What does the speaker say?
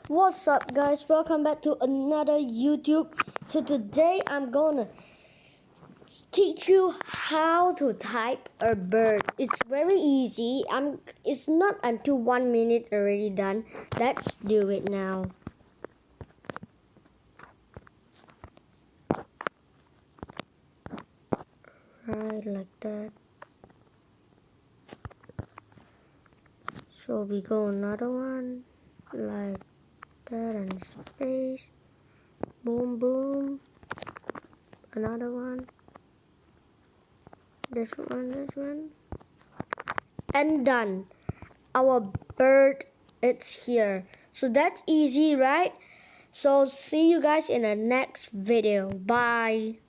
What's up, guys? Welcome back to another YouTube. So today I'm gonna teach you how to type a bird. It's very easy. It's not until 1 minute already done. Let's do it now. Right, like that. So we go another one, like that, and space. Boom, boom. Another one. This one. And done. Our bird is here. So that's easy, right? So see you guys in the next video. Bye.